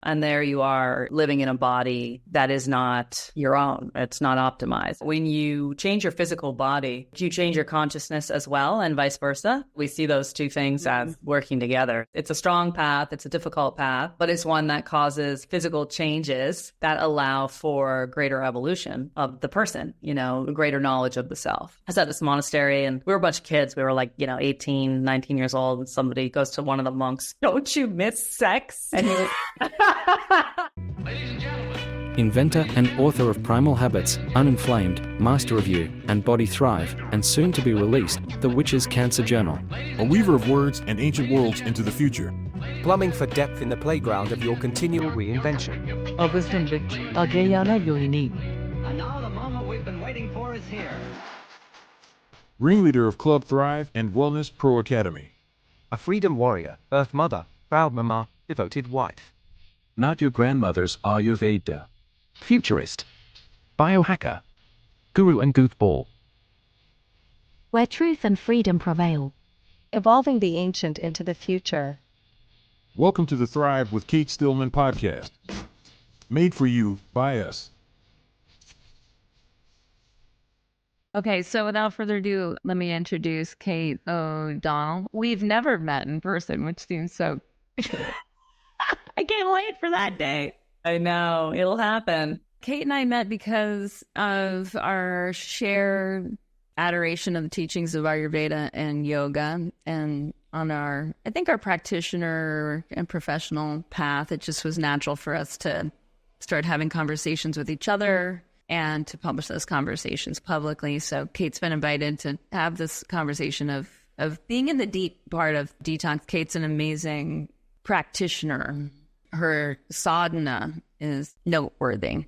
And there you are living in a body that is not your own. It's not optimized. When you change your physical body, you change your consciousness as well, and vice versa. We see those two things as working together. It's a strong path. It's a difficult path, but it's one that causes physical changes that allow for greater evolution of the person, greater knowledge of the self. I was at this monastery and we were a bunch of kids. We were 18, 19 years old. And somebody goes to one of the monks, "Don't you miss sex?" And he was... Ladies and gentlemen. Inventor and author of Primal Habits, Uninflamed, Master of You, and Body Thrive, and soon to be released, The Witch's Cancer Journal. A weaver of words and ancient worlds into the future. Plumbing for depth in the playground of your continual reinvention. And now the moment we've been waiting for is here. Ringleader of Club Thrive and Wellness Pro Academy. A freedom warrior, earth mother, proud mama, devoted wife. Not your grandmother's Ayurveda. Futurist. Biohacker. Guru and goofball. Where truth and freedom prevail. Evolving the ancient into the future. Welcome to the Thrive with Cate Stillman podcast. Made for you by us. Okay, so without further ado, let me introduce Cate O'Donnell. We've never met in person, which seems so... I can't wait for that day. I know, it'll happen. Cate and I met because of our shared adoration of the teachings of Ayurveda and yoga, and on our practitioner and professional path, it just was natural for us to start having conversations with each other and to publish those conversations publicly. So Cate's been invited to have this conversation of being in the deep part of detox. Cate's an amazing practitioner. Her sadhana is noteworthy.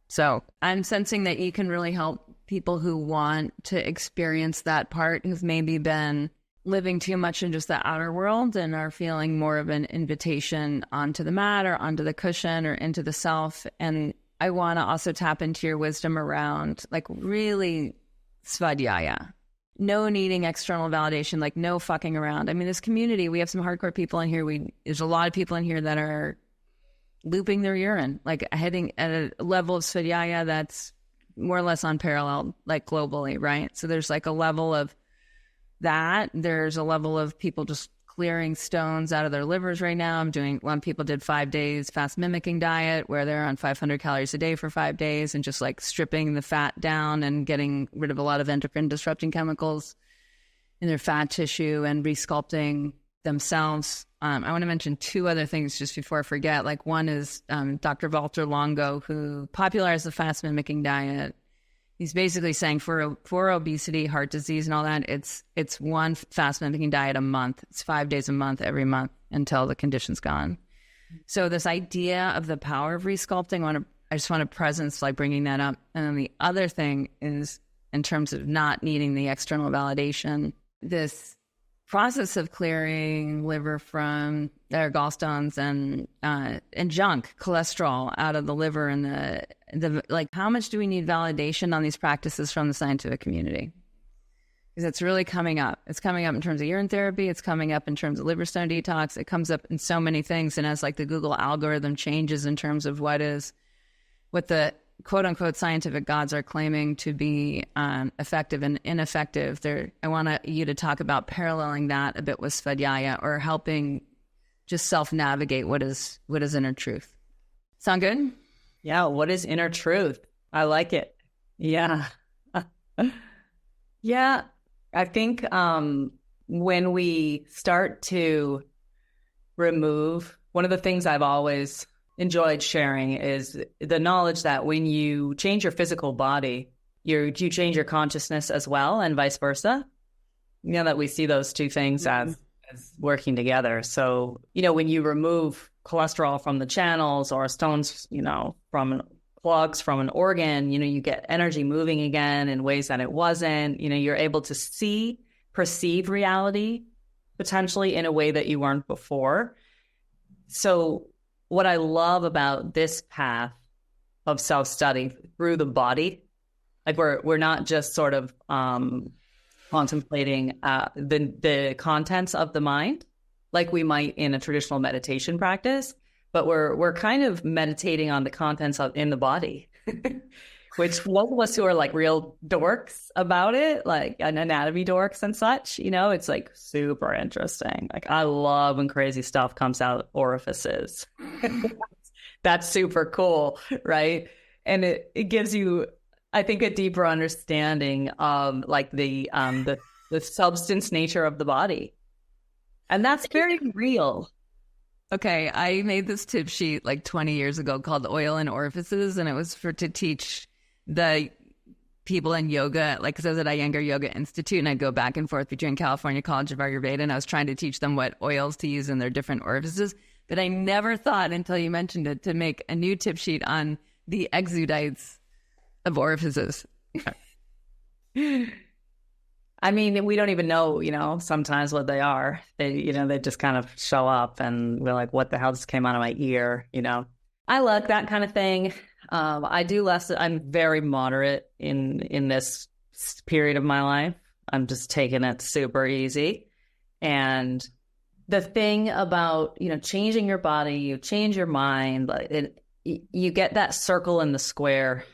So I'm sensing that you can really help people who want to experience that part, who've maybe been living too much in just the outer world and are feeling more of an invitation onto the mat or onto the cushion or into the self. And I want to also tap into your wisdom around really svadhyaya. No needing external validation, no fucking around. I mean, this community, we have some hardcore people in here. There's a lot of people in here that are looping their urine, heading at a level of svadhyaya that's more or less unparalleled, globally, right? So there's a level of that. There's a level of people just clearing stones out of their livers right now. One people did 5 days fast mimicking diet where they're on 500 calories a day for 5 days and just stripping the fat down and getting rid of a lot of endocrine disrupting chemicals in their fat tissue and resculpting themselves. I want to mention two other things just before I forget. One is Dr. Walter Longo, who popularized the fast mimicking diet. He's basically saying for obesity, heart disease, and all that, it's one fast mimicking diet a month. It's 5 days a month, every month, until the condition's gone. So this idea of the power of resculpting, I just want to presence bringing that up. And then the other thing is, in terms of not needing the external validation, this process of clearing liver from their gallstones and junk cholesterol out of the liver, and the how much do we need validation on these practices from the scientific community? Because it's really coming up. It's coming up in terms of urine therapy. It's coming up in terms of liver stone detox. It comes up in so many things. And as the Google algorithm changes in terms of what the quote unquote scientific gods are claiming to be effective and ineffective, I want you to talk about paralleling that a bit with svadhyaya, or helping just self-navigate what is inner truth. Sound good? Yeah, what is inner truth? I like it. Yeah. Yeah, I think when we start to remove, one of the things I've always enjoyed sharing is the knowledge that when you change your physical body, you change your consciousness as well, and vice versa. That we see those two things as working together. So, when you remove cholesterol from the channels or stones, from plugs from an organ, you get energy moving again in ways that it wasn't. You're able to perceive reality potentially in a way that you weren't before. So what I love about this path of self-study through the body, we're not just sort of contemplating the contents of the mind like we might in a traditional meditation practice, but we're kind of meditating on the contents in the body, which most of us who are like real dorks about it, like an anatomy dorks and such, it's like super interesting. Like I love when crazy stuff comes out orifices. That's super cool, right? And it gives you, I think, a deeper understanding of like the substance nature of the body. And that's very real. Okay, I made this tip sheet like 20 years ago called Oil and Orifices, and it was to teach the people in yoga, like, because I was at Iyengar Yoga Institute, and I'd go back and forth between California College of Ayurveda, and I was trying to teach them what oils to use in their different orifices. But I never thought until you mentioned it to make a new tip sheet on the exudites of orifices. I mean, we don't even know, sometimes what they are. They just kind of show up and we're like, what the hell just came out of my ear, I like that kind of thing. I do less. I'm very moderate in this period of my life. I'm just taking it super easy. And the thing about, changing your body, you change your mind, you get that circle in the square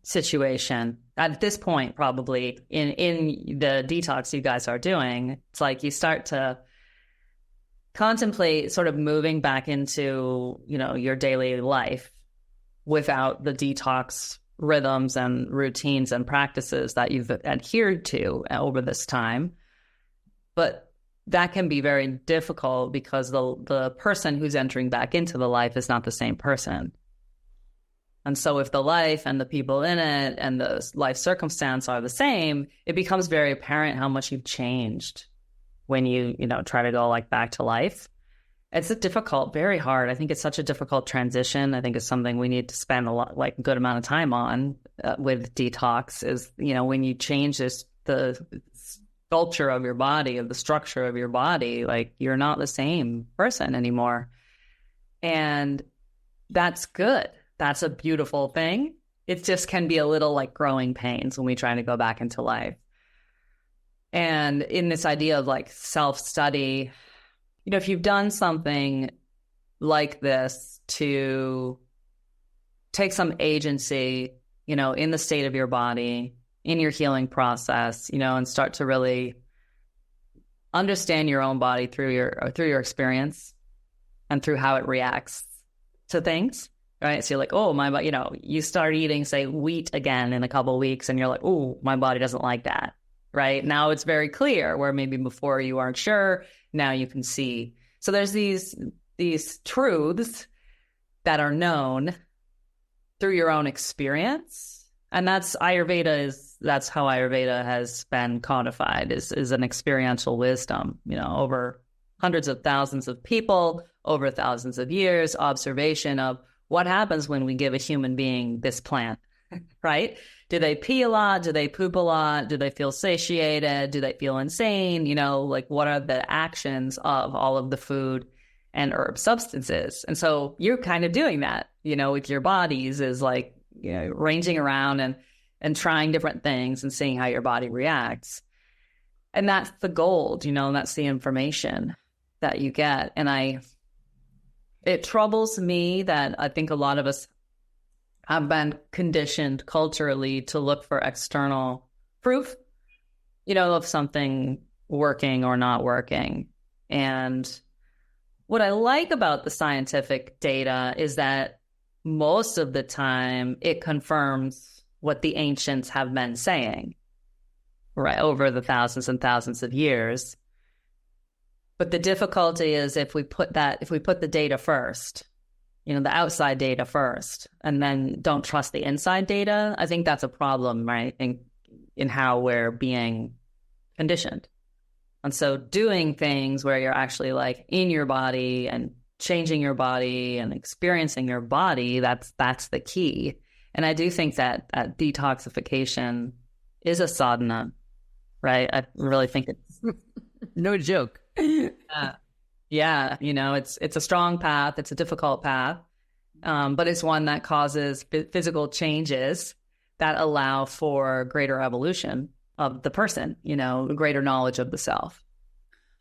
situation at this point, probably in the detox you guys are doing. It's like you start to contemplate sort of moving back into, your daily life without the detox rhythms and routines and practices that you've adhered to over this time. But that can be very difficult because the person who's entering back into the life is not the same person. And so if the life and the people in it and the life circumstance are the same, it becomes very apparent how much you've changed when you try to go like back to life. It's very hard. I think it's such a difficult transition. I think it's something we need to spend a good amount of time on with detox is, when you change the sculpture of your body, of the structure of your body, like you're not the same person anymore. And that's good. That's a beautiful thing. It just can be a little like growing pains when we try to go back into life. And in this idea of like self-study, if you've done something like this to take some agency, in the state of your body, in your healing process, and start to really understand your own body through your experience and through how it reacts to things. Right. So you're like, oh, my body, you start eating, say, wheat again in a couple of weeks and you're like, oh, my body doesn't like that. Right. Now it's very clear where maybe before you aren't sure. Now you can see. So there's these truths that are known through your own experience. And that's how Ayurveda has been codified is an experiential wisdom, over hundreds of thousands of people, over thousands of years, observation of what happens when we give a human being this plant, right? Do they pee a lot? Do they poop a lot? Do they feel satiated? Do they feel insane? What are the actions of all of the food and herb substances? And so you're kind of doing that, with your bodies is like, ranging around and trying different things and seeing how your body reacts. And that's the gold, that's the information that you get. And it troubles me that I think a lot of us have been conditioned culturally to look for external proof, of something working or not working. And what I like about the scientific data is that most of the time it confirms what the ancients have been saying, right, over the thousands and thousands of years. But the difficulty is if we put the data first, the outside data first, and then don't trust the inside data, I think that's a problem, right, in how we're being conditioned. And so doing things where you're actually like in your body and changing your body and experiencing your body, that's the key. And I do think that detoxification is a sadhana, right? I really think it's no joke. Yeah, it's a strong path. It's a difficult path, but it's one that causes physical changes that allow for greater evolution of the person, greater knowledge of the self.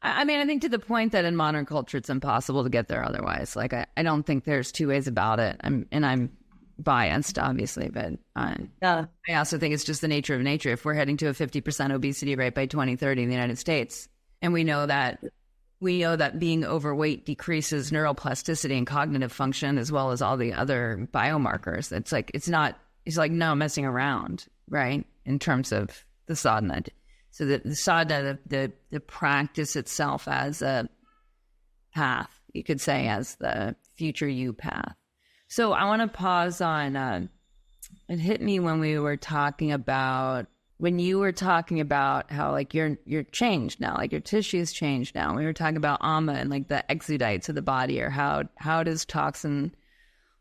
I mean, I think to the point that in modern culture, it's impossible to get there otherwise. Like, I don't think there's two ways about it. I'm biased, obviously, but I also think it's just the nature of nature. If we're heading to a 50% obesity rate by 2030 in the United States, and we know that being overweight decreases neuroplasticity and cognitive function as well as all the other biomarkers. It's like no messing around, right? In terms of the sadhana. So the sadhana, the practice itself as a path, you could say, as the future you path. So I want to pause on, it hit me when you were talking about how like you're changed now, like your tissue's changed now. We were talking about ama and like the exudites of the body, or how does toxin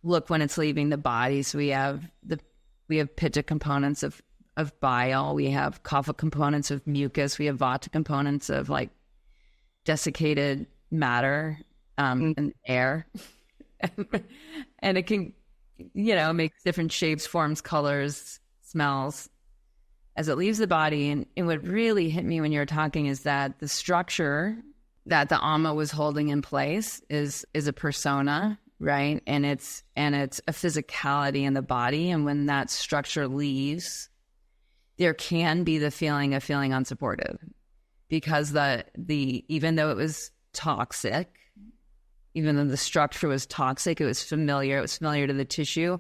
look when it's leaving the body. So we have pitta components of bile, we have kapha components of mucus, we have vata components of like desiccated matter and air. And it can, make different shapes, forms, colors, smells as it leaves the body. And what really hit me when you were talking is that the structure that the ama was holding in place is a persona, right? And it's a physicality in the body. And when that structure leaves, there can be the feeling of feeling unsupported, because even though it was toxic, even though the structure was toxic, it was familiar to the tissue.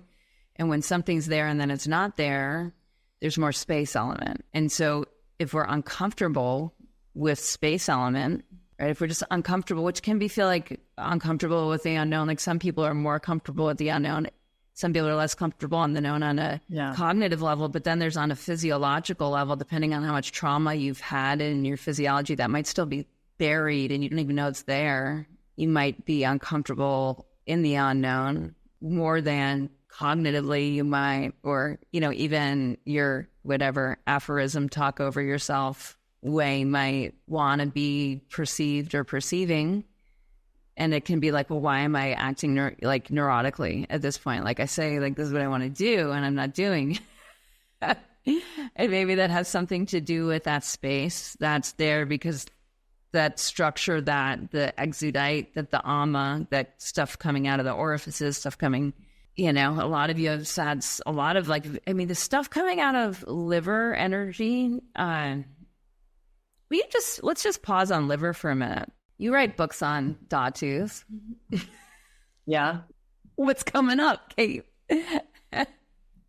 And when something's there and then it's not there, there's more space element. And so if we're uncomfortable with space element, right, if we're just uncomfortable, which can feel like uncomfortable with the unknown, like some people are more comfortable with the unknown, some people are less comfortable on the known on a cognitive level, but then there's on a physiological level, depending on how much trauma you've had in your physiology, that might still be buried and you don't even know it's there. You might be uncomfortable in the unknown more than cognitively you might, or, even your whatever aphorism talk over yourself way might want to be perceived or perceiving. And it can be like, well, why am I acting neurotically at this point? Like I say, like, this is what I want to do and I'm not doing. And maybe that has something to do with that space that's there, because that structure, that the exudite, that the ama, that stuff coming out of the orifices, stuff coming, a lot of you have had a lot of the stuff coming out of liver energy. Let's just pause on liver for a minute. You write books on dhatus. Yeah. What's coming up, Kate?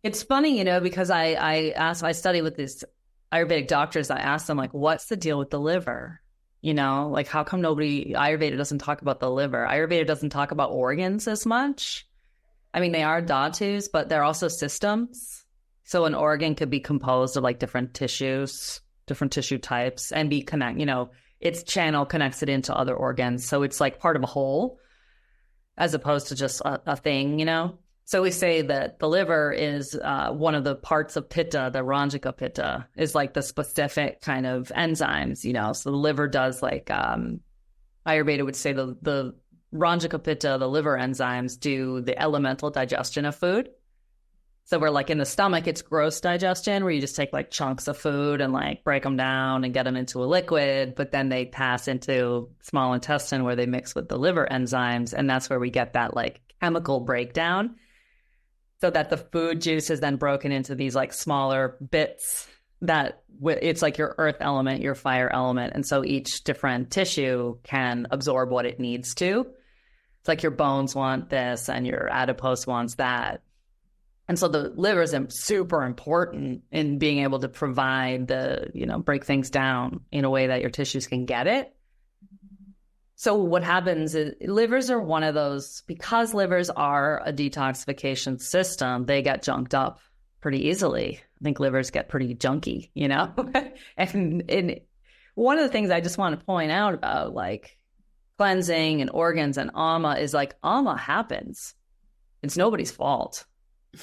It's funny, because I study with these Ayurvedic doctors. I asked them, like, what's the deal with the liver? Like, how come Ayurveda doesn't talk about the liver? Ayurveda doesn't talk about organs as much. I mean, they are dhatus, but they're also systems. So an organ could be composed of like different tissue types and be its channel connects it into other organs. So it's like part of a whole as opposed to just a thing, So we say that the liver is one of the parts of pitta, the Ranjaka pitta, is like the specific kind of enzymes, So the liver does like, Ayurveda would say the Ranjaka pitta, the liver enzymes, do the elemental digestion of food. So we're like in the stomach, it's gross digestion, where you just take like chunks of food and like break them down and get them into a liquid, but then they pass into small intestine where they mix with the liver enzymes. And that's where we get that like chemical breakdown, so that the food juice is then broken into these like smaller bits that it's like your earth element, your fire element. And so each different tissue can absorb what it needs to. It's like your bones want this and your adipose wants that. And so the liver is super important in being able to provide break things down in a way that your tissues can get it. So what happens is livers are one of those, because livers are a detoxification system, they get junked up pretty easily. I think livers get pretty junky, and one of the things I just want to point out about like cleansing and organs and ama is like ama happens. It's nobody's fault.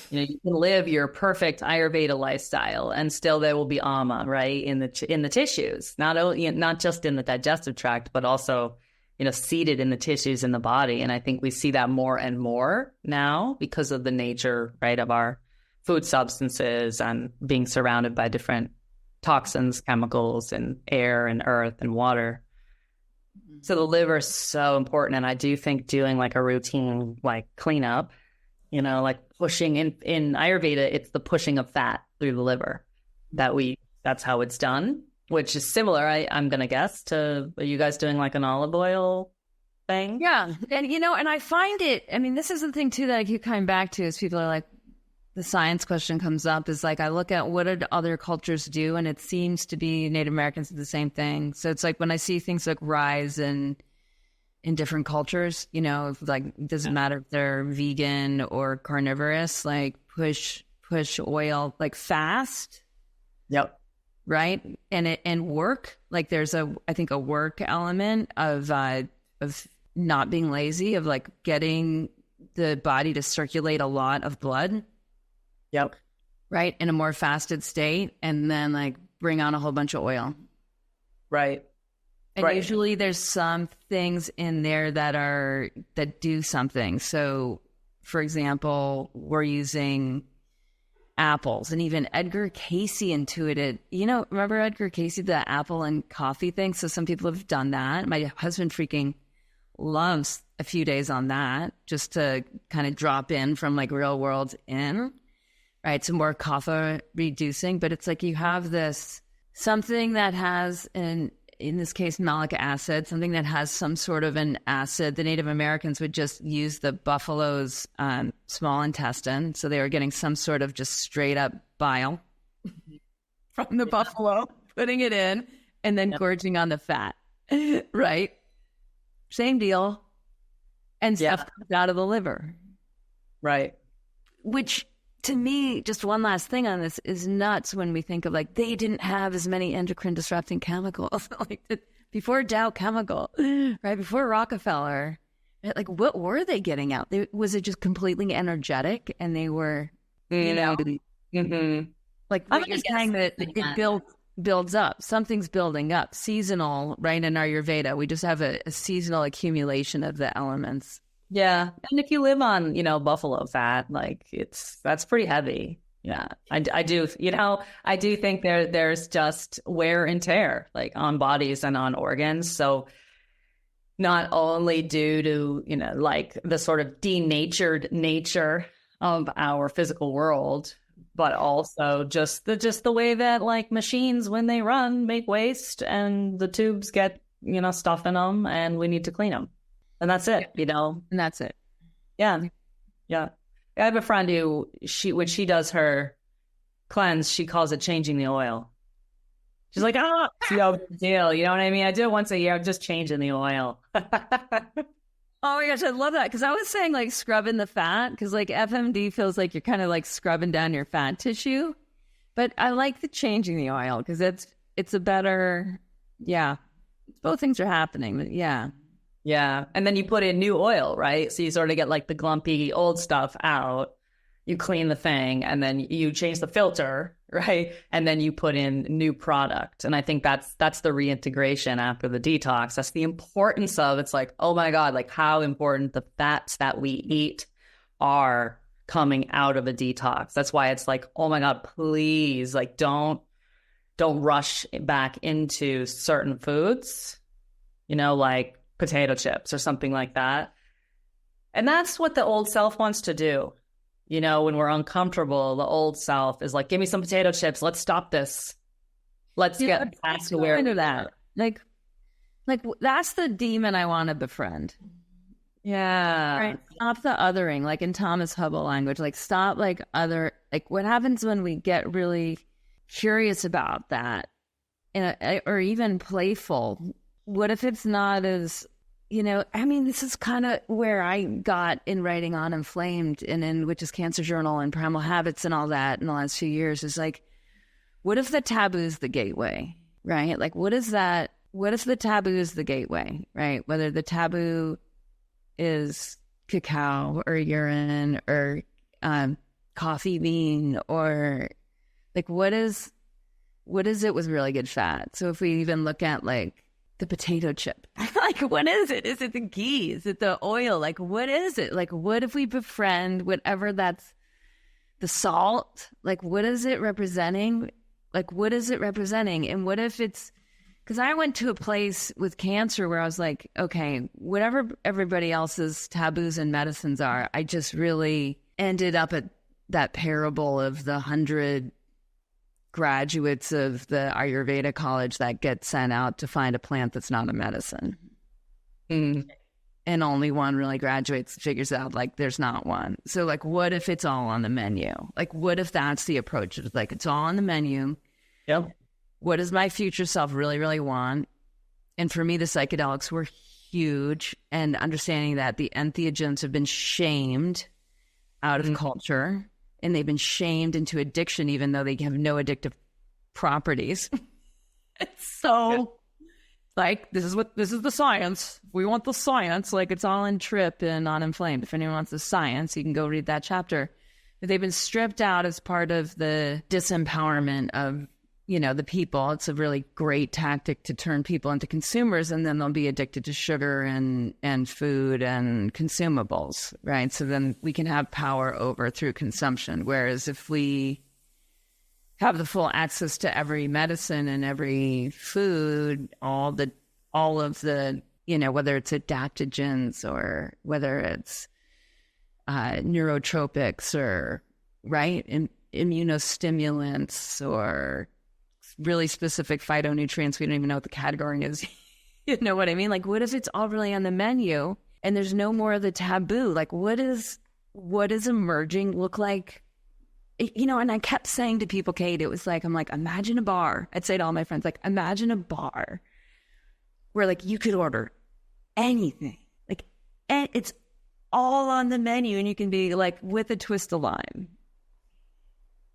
You can live your perfect Ayurveda lifestyle and still there will be ama, right, in the tissues, not just in the digestive tract, but also, seated in the tissues in the body. And I think we see that more and more now because of the nature, right, of our food substances and being surrounded by different toxins, chemicals, and air and earth and water. So the liver is so important. And I do think doing like a routine, like cleanup, like pushing in Ayurveda, it's the pushing of fat through the liver that's how it's done, which is similar, I'm going to guess, to, are you guys doing like an olive oil thing? Yeah. And, and I find it, I mean, this is the thing too that I keep coming back to is people are like, the science question comes up is like, I look at what did other cultures do? And it seems to be Native Americans do the same thing. So it's like when I see things like rise in different cultures, like it doesn't matter if they're vegan or carnivorous, like push oil, like fast. Yep. Right. And work, like there's I think a work element of not being lazy, of like getting the body to circulate a lot of blood. Yep. Right. In a more fasted state, and then like bring on a whole bunch of oil. Right. And usually there's some things in there that do something. So for example, we're using apples, and even Edgar Cayce intuited, remember Edgar Cayce, the apple and coffee thing? So some people have done that. My husband freaking loves a few days on that, just to kind of drop in from like real world in. Right, so more kapha reducing, but it's like you have this something that has in this case malic acid, something that has some sort of an acid. The Native Americans would just use the buffalo's small intestine, so they were getting some sort of just straight up bile from the buffalo, putting it in, and then gorging on the fat. Right, same deal, and stuff comes out of the liver. Right, which. To me, just one last thing on this is nuts when we think of like, they didn't have as many endocrine disrupting chemicals like before Dow Chemical, right? Before Rockefeller, like what were they getting out? Was it just completely energetic and they were, mm-hmm. like what you're saying that it builds up, something's building up, seasonal, right? In Ayurveda, we just have a seasonal accumulation of the elements. Yeah. And if you live on, buffalo fat, like that's pretty heavy. Yeah. I do, I do think there's just wear and tear like on bodies and on organs. So not only due to, like the sort of denatured nature of our physical world, but also just the way that like machines, when they run, make waste and the tubes get, stuff in them and we need to clean them. And that's it, And that's it. Yeah. Yeah. I have a friend who when she does her cleanse, she calls it changing the oil. She's like, it's no big deal. You know what I mean? I do it once a year. I'm just changing the oil. Oh my gosh, I love that. Because I was saying like scrubbing the fat, because like FMD feels like you're kind of like scrubbing down your fat tissue. But I like the changing the oil because it's a better, both things are happening. But yeah. Yeah. And then you put in new oil, right? So you sort of get like the glumpy old stuff out. You clean the thing and then you change the filter, right? And then you put in new product. And I think that's the reintegration after the detox. That's the importance of, it's like, oh my God, like how important the fats that we eat are coming out of a detox. That's why it's like, oh my God, please, like don't rush back into certain foods, like potato chips or something like that. And that's what the old self wants to do. When we're uncomfortable, the old self is like, give me some potato chips. Let's stop this. Let's get back to where into that. Like that's the demon I want to befriend. Yeah. Right. Stop the othering, like in Thomas Hubble language, like stop like what happens when we get really curious about that or even playful? What if it's not as, this is kind of where I got in writing on Inflamed and in which is Cancer Journal and Primal Habits and all that in the last few years is like, what if the taboo is the gateway, right? Like, what is that? What if the taboo is the gateway, right? Whether the taboo is cacao or urine or coffee bean or like, what is it with really good fat? So if we even look at like, the potato chip, like what is it? Is it the ghee? Is it the oil? Like what is it? Like what if we befriend whatever that's the salt? Like what is it representing? Like what is it representing? And what if it's Because I went to a place with cancer where I was like, okay, whatever everybody else's taboos and medicines are, I just really ended up at that parable of the 100 graduates of the Ayurveda college that get sent out to find a plant that's not a medicine. And only one really graduates, figures out like there's not one. So like, what if it's all on the menu? Like, what if that's the approach? It's like, it's all on the menu. Yep. What does my future self really, really want? And for me, the psychedelics were huge. And understanding that the entheogens have been shamed out of culture, and they've been shamed into addiction, even though they have no addictive properties. It's so like, this is the science. We want the science. Like, it's all in Trip and Uninflamed. If anyone wants the science, you can go read that chapter. But they've been stripped out as part of the disempowerment of, the people. It's a really great tactic to turn people into consumers, and then they'll be addicted to sugar and food and consumables, right? So then we can have power over through consumption. Whereas if we have the full access to every medicine and every food, all of the, whether it's adaptogens or whether it's neurotropics or, right, immunostimulants or really specific phytonutrients. We don't even know what the category is. You know what I mean? Like, what if it's all really on the menu and there's no more of the taboo? Like, what does emerging look like? And I kept saying to people, Cate, it was like, I'm like, imagine a bar. I'd say to all my friends, like, imagine a bar where like you could order anything, like, and it's all on the menu, and you can be like with a twist of lime.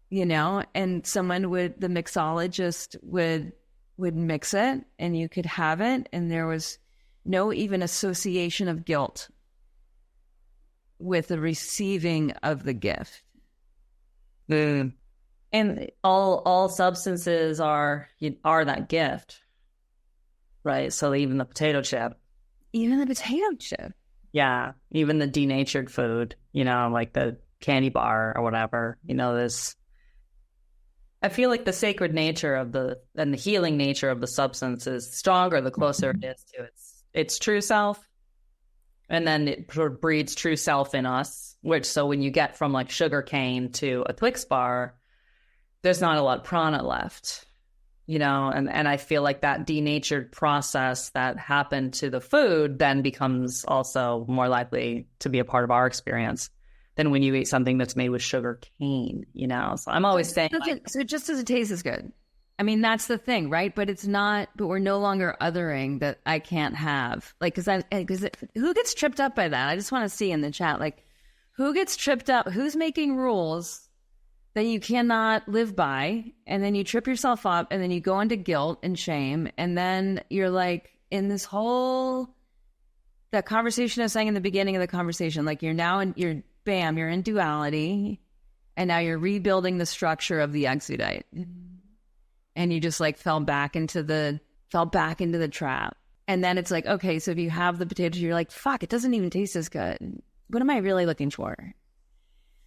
And the mixologist would mix it and you could have it. And there was no even association of guilt with the receiving of the gift. And all substances are that gift, right? So even the potato chip. Yeah. Even the denatured food, like the candy bar or whatever, I feel like the sacred nature and the healing nature of the substance is stronger the closer it is to its true self. And then it breeds true self in us, so when you get from like sugar cane to a Twix bar, there's not a lot of prana left, and I feel like that denatured process that happened to the food then becomes also more likely to be a part of our experience than when you eat something that's made with sugar cane, So I'm always saying, so it just doesn't taste as good. I mean, that's the thing, right? But we're no longer othering that I can't have. Like, because who gets tripped up by that? I just want to see in the chat, like, who gets tripped up? Who's making rules that you cannot live by? And then you trip yourself up, and then you go into guilt and shame. And then you're like in this whole, that conversation I was saying in the beginning of the conversation, like you're in duality, and now you're rebuilding the structure of the exudite. And you just like fell back into the trap. And then it's like, okay, so if you have the potato, you're like, fuck, it doesn't even taste as good. What am I really looking for?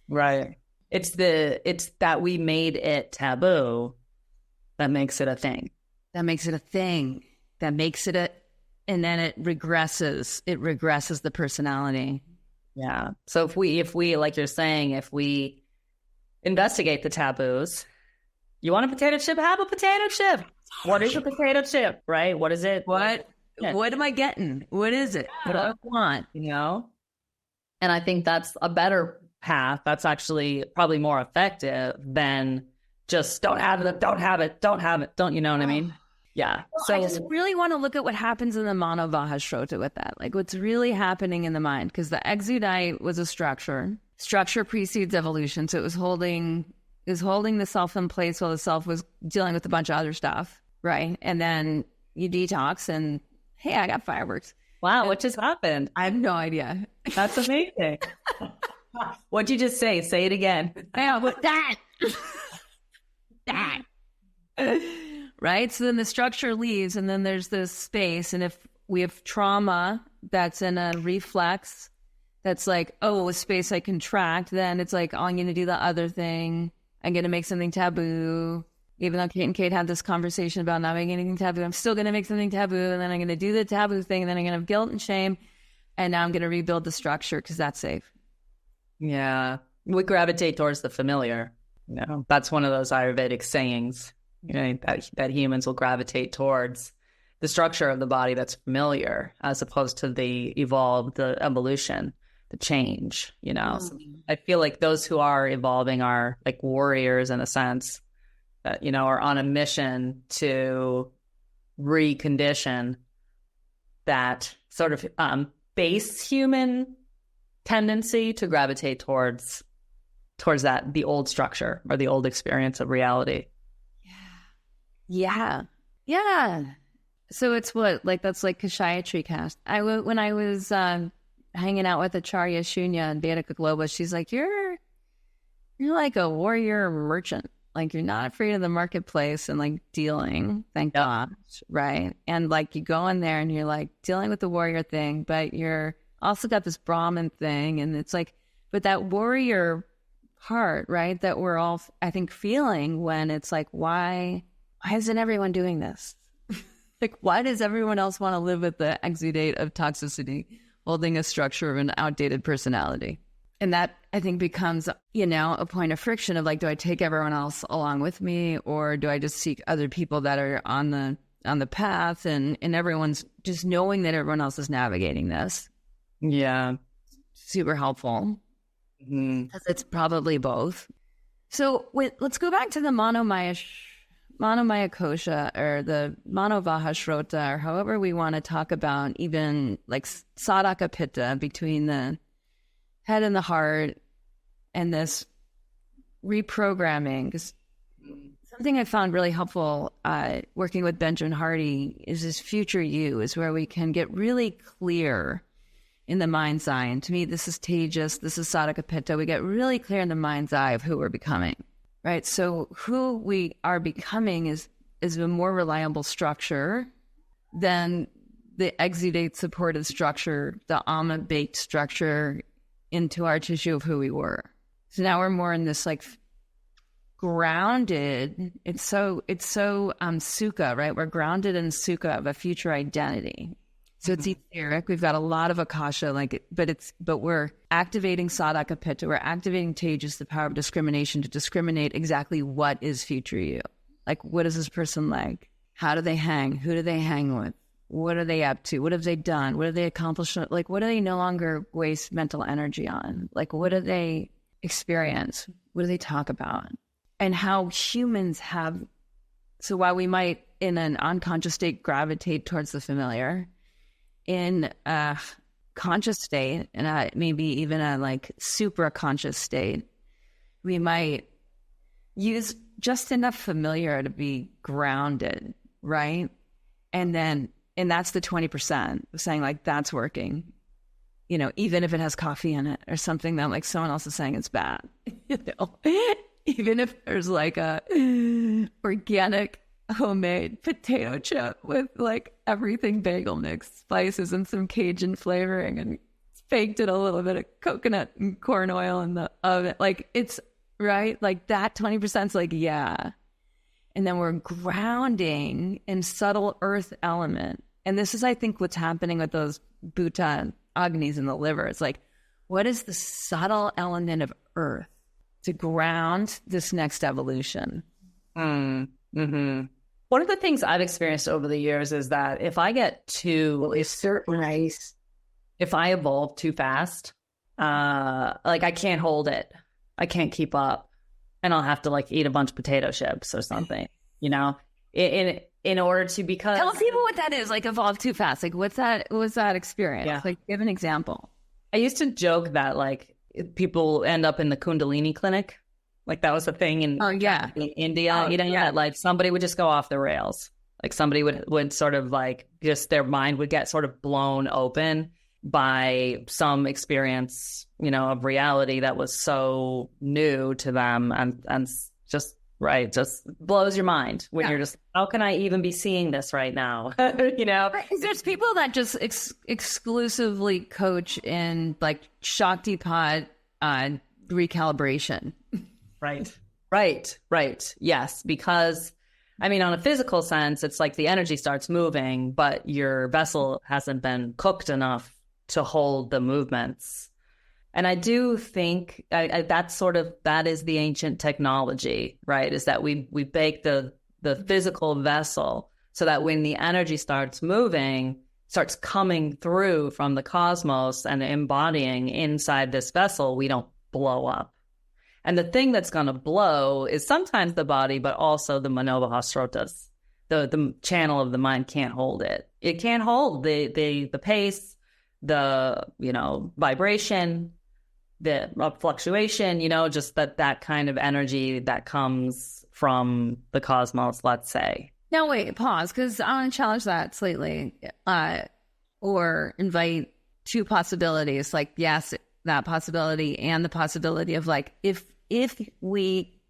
Right. It's that we made it taboo that makes it a thing. And then it regresses the personality. Yeah. So if we, like you're saying, if we investigate the taboos, you want a potato chip? Have a potato chip. What is a potato chip, right? What is it? What am I getting? What is it? What do I want? And I think that's a better path. That's actually probably more effective than just don't have it. Don't, you know what I mean? Yeah. Well, so I just really want to look at what happens in the Manavahashrota with that. Like what's really happening in the mind, because the exudite was a structure. Structure precedes evolution. So it was holding the self in place while the self was dealing with a bunch of other stuff, right? And then you detox and, hey, I got fireworks. Wow, what just happened? I have no idea. That's amazing. What'd you just say? Say it again. Yeah, what that? That. Right? So then the structure leaves, and then there's this space. And if we have trauma that's in a reflex, that's like, oh, a space I contract, then it's like, oh, I'm going to do the other thing. I'm going to make something taboo. Even though Kate had this conversation about not making anything taboo, I'm still going to make something taboo, and then I'm going to do the taboo thing, and then I'm going to have guilt and shame, and now I'm going to rebuild the structure because that's safe. Yeah. We gravitate towards the familiar. That's one of those Ayurvedic sayings, that humans will gravitate towards the structure of the body that's familiar as opposed to the evolution, the change, So I feel like those who are evolving are like warriors in a sense that, are on a mission to recondition that sort of base human tendency to gravitate towards that, the old structure or the old experience of reality. Yeah. So it's that's like Kashaya tree cast. When I was hanging out with Acharya Shunya and Vedika Global, she's like, you're like a warrior merchant. Like, you're not afraid of the marketplace and like dealing, thank God, right? And like you go in there and you're like dealing with the warrior thing, but you're also got this Brahmin thing. And it's like, but that warrior part, right, that we're all, I think, feeling when it's like, why isn't everyone doing this? Like, why does everyone else want to live with the exudate of toxicity, holding a structure of an outdated personality? And that, I think, becomes, a point of friction of like, do I take everyone else along with me, or do I just seek other people that are on the path, and everyone's just knowing that everyone else is navigating this? Yeah. Super helpful. Because it's probably both. So let's go back to the Manomaya Kosha, or the Manovāha Shrota, or however we want to talk about, even like Sadhaka Pitta between the head and the heart, and this reprogramming. 'Cause something I found really helpful working with Benjamin Hardy is this future you, is where we can get really clear in the mind's eye. And to me, this is Tejas, this is Sadhaka Pitta. We get really clear in the mind's eye of who we're becoming, right? So who we are becoming is a more reliable structure than the exudate supported structure, the Amma-baked structure into our tissue of who we were. So now we're more in this like grounded, it's so sukha, right? We're grounded in sukha of a future identity. So it's etheric. We've got a lot of akasha, but we're activating Sadhaka Pitta. We're activating Tejas, the power of discrimination, to discriminate exactly what is future you. Like, what is this person like? How do they hang? Who do they hang with? What are they up to? What have they done? What have they accomplished? Like, what do they no longer waste mental energy on? Like, what do they experience? What do they talk about? And how humans have, so while we might in an unconscious state gravitate towards the familiar, in a conscious state, and maybe even a like supra-conscious state, we might use just enough familiar to be grounded, right? And that's the 20% saying like, that's working, even if it has coffee in it or something that like someone else is saying it's bad, even if there's like a organic homemade potato chip with like everything bagel mix, spices, and some Cajun flavoring, and it's baked in a little bit of coconut and corn oil in the oven. Like, it's right, like that 20% is like, yeah. And then we're grounding in subtle earth element. And this is, I think, what's happening with those Bhuta Agnis in the liver. It's like, what is the subtle element of earth to ground this next evolution? Mm-hmm. One of the things I've experienced over the years is that if I get if I evolve too fast, like I can't hold it. I can't keep up. And I'll have to like eat a bunch of potato chips or something, in order to, because tell people what that is, like evolve too fast. Like what's that experience? Yeah. Like give an example. I used to joke that like people end up in the Kundalini clinic. Like that was the thing in India, that like somebody would just go off the rails. Like somebody would sort of like just their mind would get sort of blown open by some experience, of reality that was so new to them and just blows your mind when you're just, how can I even be seeing this right now? There's people that just exclusively coach in like Shaktipat recalibration. Right. Right. Yes, because I mean, on a physical sense, it's like the energy starts moving, but your vessel hasn't been cooked enough to hold the movements. And I do think that is the ancient technology, right? Is that we bake the physical vessel so that when the energy starts moving, starts coming through from the cosmos and embodying inside this vessel, we don't blow up. And the thing that's going to blow is sometimes the body, but also the manovahasrotas. The channel of the mind can't hold it. It can't hold the pace, the vibration, the fluctuation. Just that kind of energy that comes from the cosmos. Let's say. Now wait, pause, because I want to challenge that slightly, or invite two possibilities. Like yes, that possibility and the possibility of like if we,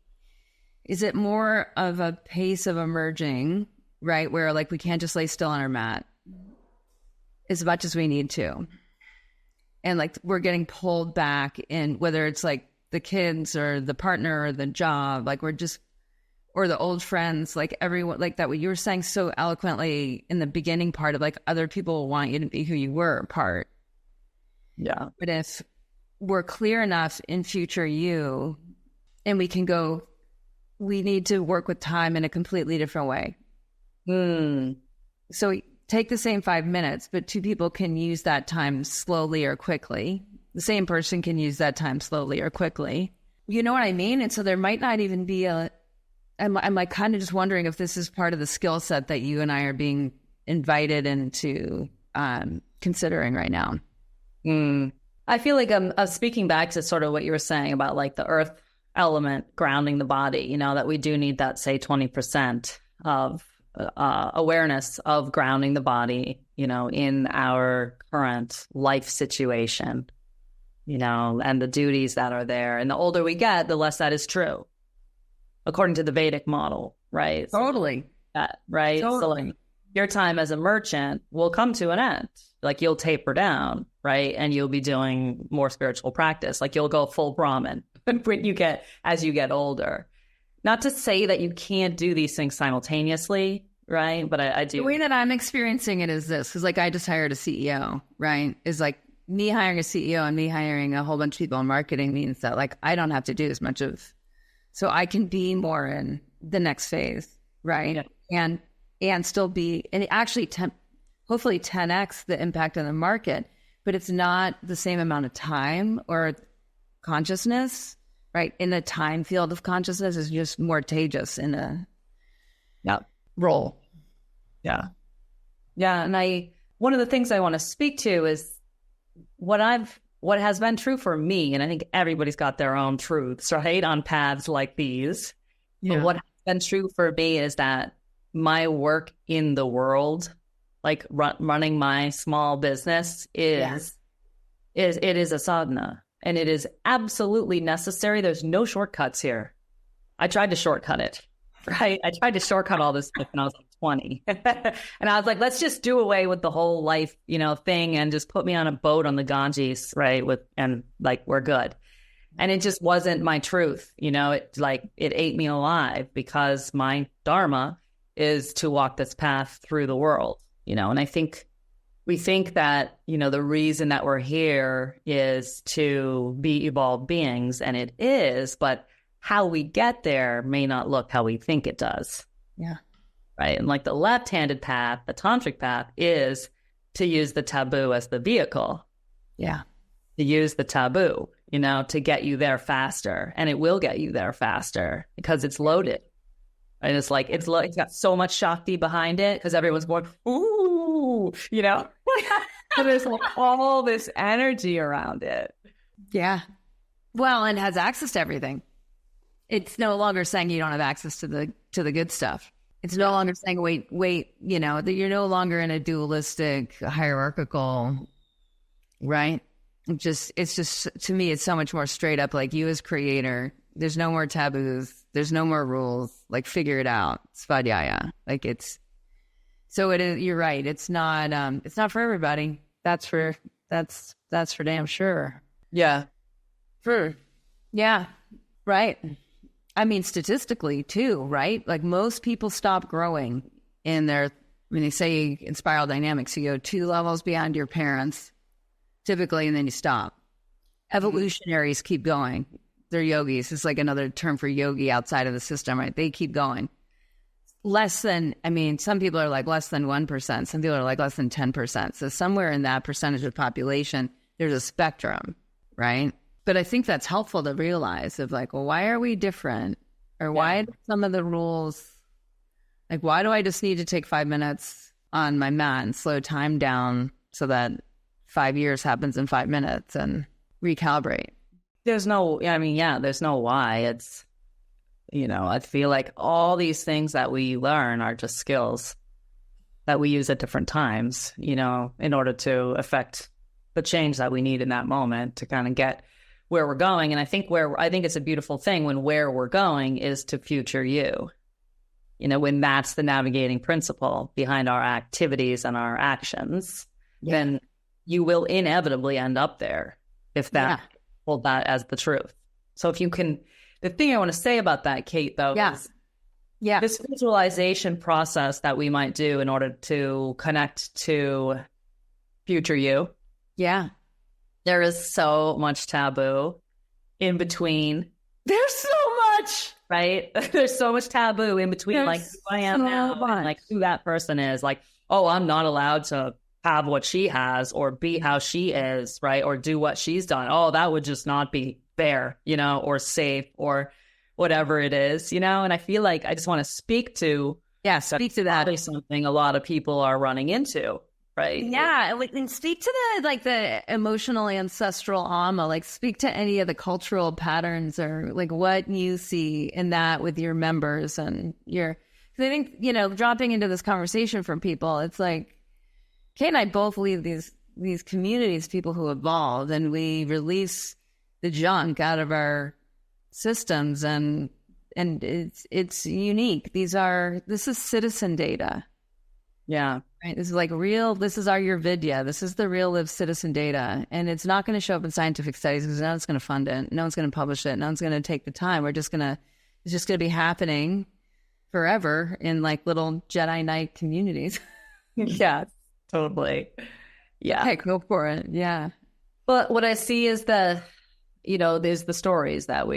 is it more of a pace of emerging, right, where like we can't just lay still on our mat as much as we need to, and like we're getting pulled back in, whether it's like the kids or the partner or the job, like we're just, or the old friends, like everyone, like that what you were saying so eloquently in the beginning part of like other people want you to be who you were part. Yeah. But if we're clear enough in future you, and we can go, we need to work with time in a completely different way. So take the same 5 minutes, but two people can use that time slowly or quickly. The same person can use that time slowly or quickly. You know what I mean? And so there might not even be I'm like kind of just wondering if this is part of the skill set that you and I are being invited into considering right now. I feel like I'm speaking back to sort of what you were saying about like the earth element grounding the body, that we do need that, say, 20% of awareness of grounding the body, in our current life situation, and the duties that are there. And the older we get, the less that is true, according to the Vedic model, right? Totally. Right? Totally. So like your time as a merchant will come to an end. Like you'll taper down, right? And you'll be doing more spiritual practice. Like you'll go full Brahmin as you get older. Not to say that you can't do these things simultaneously, right? But I do. The way that I'm experiencing it is this, because like I just hired a CEO, right? Is like me hiring a CEO and me hiring a whole bunch of people in marketing means that like I don't have to do as much of, so I can be more in the next phase, right? Yeah. And still be, and actually hopefully 10x the impact on the market, but it's not the same amount of time or consciousness, right? In the time field of consciousness is just more contagious in a role. Yeah. And one of the things I want to speak to is what has been true for me, and I think everybody's got their own truths, right? On paths like these. Yeah. But what has been true for me is that my work in the world, like running my small business is a sadhana, and it is absolutely necessary. There's no shortcuts here. I tried to shortcut it, right? I tried to shortcut all this stuff when I was like 20. And I was like, let's just do away with the whole life, thing and just put me on a boat on the Ganges, right? And like, we're good. And it just wasn't my truth. It ate me alive because my dharma is to walk this path through the world, and I think we think that, the reason that we're here is to be evolved beings, and it is, but how we get there may not look how we think it does. Yeah. Right. And like the left-handed path, the tantric path is to use the taboo as the vehicle. Yeah. To use the taboo, to get you there faster. And it will get you there faster because it's loaded. And it's like, it's got so much Shakti behind it because everyone's going, ooh, So there's like all this energy around it. Yeah. Well, and has access to everything. It's no longer saying you don't have access to the good stuff. It's no longer saying, wait, that you're no longer in a dualistic, hierarchical, right? It's just, to me, it's so much more straight up, like you as creator, there's no more taboos. There's no more rules. Like, figure it out. Svadhyaya. Like so it is, you're right. It's not for everybody. That's for damn sure. Yeah. Yeah. Right. I mean, statistically too, right? Like most people stop growing in their, when they say in spiral dynamics, you go 2 levels beyond your parents typically, and then you stop. Evolutionaries keep going. They're yogis. It's like another term for yogi outside of the system, right? They keep going. Less than, I mean, some people are like less than 1%. Some people are like less than 10%. So somewhere in that percentage of population, there's a spectrum, right? But I think that's helpful to realize of like, well, why are we different? Or why do some of the rules, like, why do I just need to take 5 minutes on my mat and slow time down so that 5 years happens in 5 minutes and recalibrate? There's no why. It's, I feel like all these things that we learn are just skills that we use at different times, in order to affect the change that we need in that moment to kind of get where we're going. And I think it's a beautiful thing when where we're going is to future you, when that's the navigating principle behind our activities and our actions, then you will inevitably end up there if that hold that as the truth. So if you can, the thing I want to say about that, Cate, though, is this visualization process that we might do in order to connect to future you. Yeah. There is so much taboo in between. There's so much, right? There's so much taboo in between, like who I am now and like who that person is. Like, oh, I'm not allowed to have what she has or be how she is, right? Or do what she's done. Oh, that would just not be fair, or safe or whatever it is, And I feel like I just want to speak to that. Probably something a lot of people are running into, right? Yeah, and speak to the emotional ancestral alma, like speak to any of the cultural patterns or like what you see in that with your members and I think, dropping into this conversation from people, it's like, Kate and I both lead these communities, people who evolved, and we release the junk out of our systems, and it's unique. This is citizen data. Yeah. Right. This is like real. This is our Ayurveda. This is the real live citizen data, and it's not going to show up in scientific studies because no one's going to fund it, no one's going to publish it, no one's going to take the time. It's just going to be happening forever in like little Jedi Knight communities. Yeah. Totally. Yeah. Hey, go for it. Yeah. But what I see is there's the stories that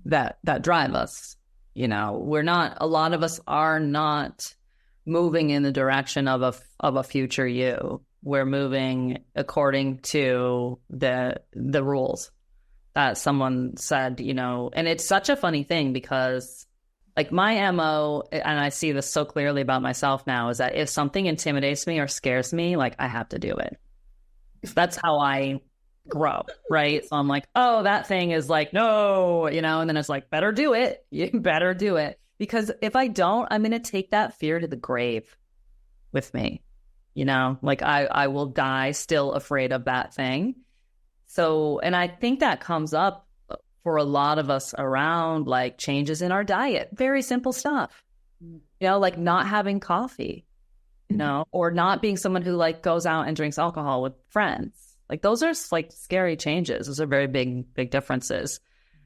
that drive us. A lot of us are not moving in the direction of a future you. We're moving according to the rules that someone said, and it's such a funny thing because like my MO, and I see this so clearly about myself now, is that if something intimidates me or scares me, like I have to do it. That's how I grow, right? So I'm like, oh, that thing is like, no, and then it's like, better do it. You better do it. Because if I don't, I'm going to take that fear to the grave with me, like I will die still afraid of that thing. So, and I think that comes up for a lot of us around like changes in our diet, very simple stuff, like not having coffee, or not being someone who like goes out and drinks alcohol with friends. Like those are like scary changes. Those are very big differences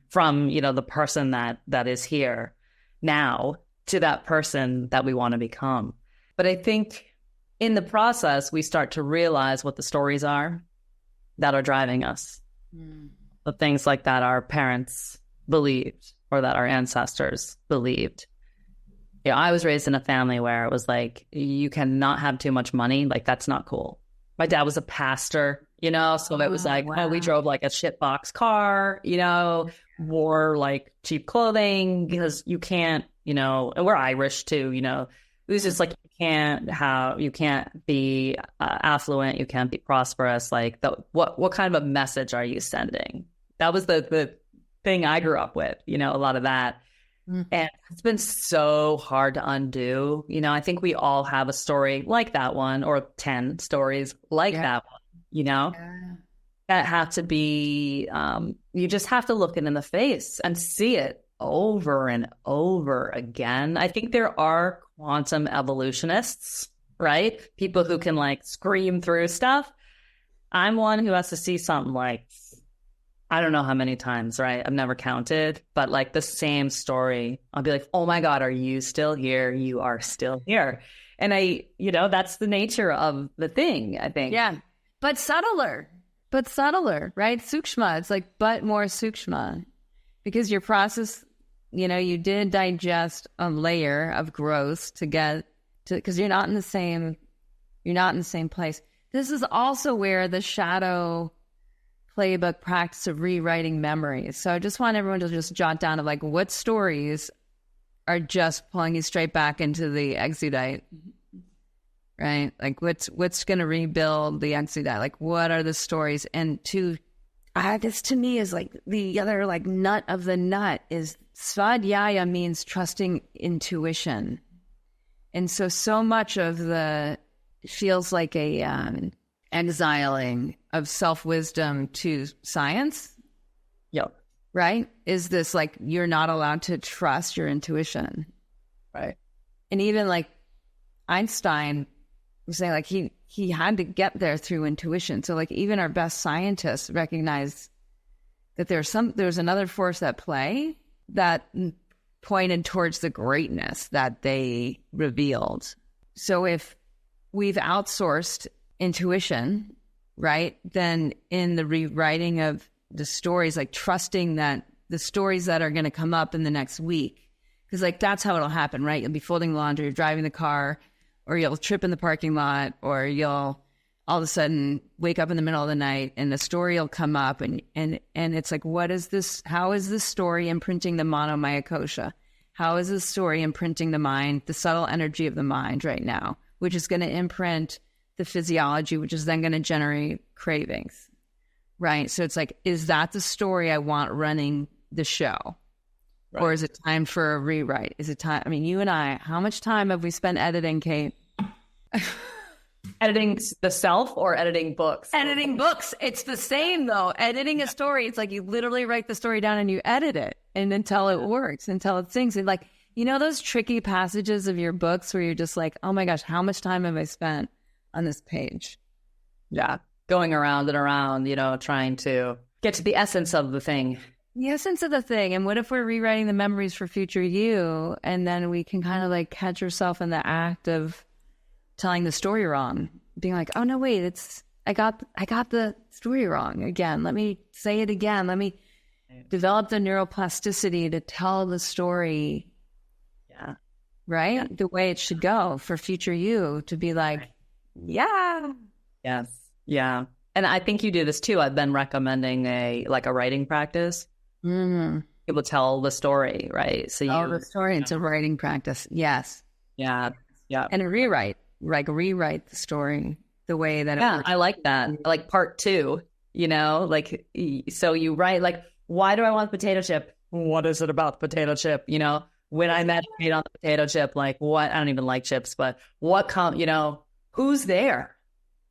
from, the person that is here now to that person that we want to become. But I think in the process, we start to realize what the stories are that are driving us. The things like that our parents believed or that our ancestors believed. I was raised in a family where it was like, you cannot have too much money. Like, that's not cool. My dad was a pastor, so it was like, wow. We drove like a shitbox car, wore like cheap clothing because you can't, and we're Irish too, it was just like, you can't be affluent, you can't be prosperous. Like, what kind of a message are you sending? That was the thing I grew up with, a lot of that. And it's been so hard to undo. I think we all have a story like that one or 10 stories like that one, that have to be, you just have to look it in the face and see it over and over again. I think there are quantum evolutionists, right? People who can like scream through stuff. I'm one who has to see something like I don't know how many times, right? I've never counted, but like the same story. I'll be like, oh my God, are you still here? You are still here. And that's the nature of the thing, I think. Yeah. But subtler, right? Sukshma. It's like, but more sukshma, because your process, you did digest a layer of growth to get to, because you're not in the same place. This is also where the shadow playbook practice of rewriting memories. So I just want everyone to just jot down of like what stories are just pulling you straight back into the exudite, right? Like what's going to rebuild the exudite? Like what are the stories? And this to me is like the other like nut of the nut is svadhyaya means trusting intuition. And so much of feels like a exiling of self-wisdom to science. Yep. Right? Is this like you're not allowed to trust your intuition. Right. And even like Einstein was saying like he had to get there through intuition. So like even our best scientists recognize that there's another force at play that pointed towards the greatness that they revealed. So if we've outsourced intuition, right? Then in the rewriting of the stories, like trusting that the stories that are going to come up in the next week, because like that's how it'll happen, right? You'll be folding laundry, you're driving the car, or you'll trip in the parking lot, or you'll all of a sudden wake up in the middle of the night and the story will come up and it's like, what is this? How is this story imprinting the monomaya kosha? How is this story imprinting the mind, the subtle energy of the mind right now, which is going to imprint the physiology, which is then going to generate cravings, right? So it's like, is that the story I want running the show? Right. Or is it time for a rewrite? Is it time? I mean, you and I, how much time have we spent editing, Cate? Editing the self or editing books? Editing books. It's the same though. Editing a story, it's like you literally write the story down and you edit it and until it works, until it sings. And like, those tricky passages of your books where you're just like, oh my gosh, how much time have I spent on this page? Yeah. Going around and around, trying to get to the essence of the thing. The essence of the thing. And what if we're rewriting the memories for future you? And then we can kind of like catch yourself in the act of telling the story wrong, being like, oh no, wait, I got the story wrong again. Let me say it again. Let me develop the neuroplasticity to tell the story. Yeah. Right? Yeah. The way it should go for future you to be like, yeah. Yes. Yeah. And I think you do this too. I've been recommending a writing practice. Mm-hmm. People tell the story, right? So the story. It's a writing practice. Yes. Yeah. Yeah. And a rewrite the story the way that it works. I like that. Like part 2, like, so you write like, why do I want the potato chip? What is it about the potato chip? When I meditate on the potato chip, like what, I don't even like chips, but who's there?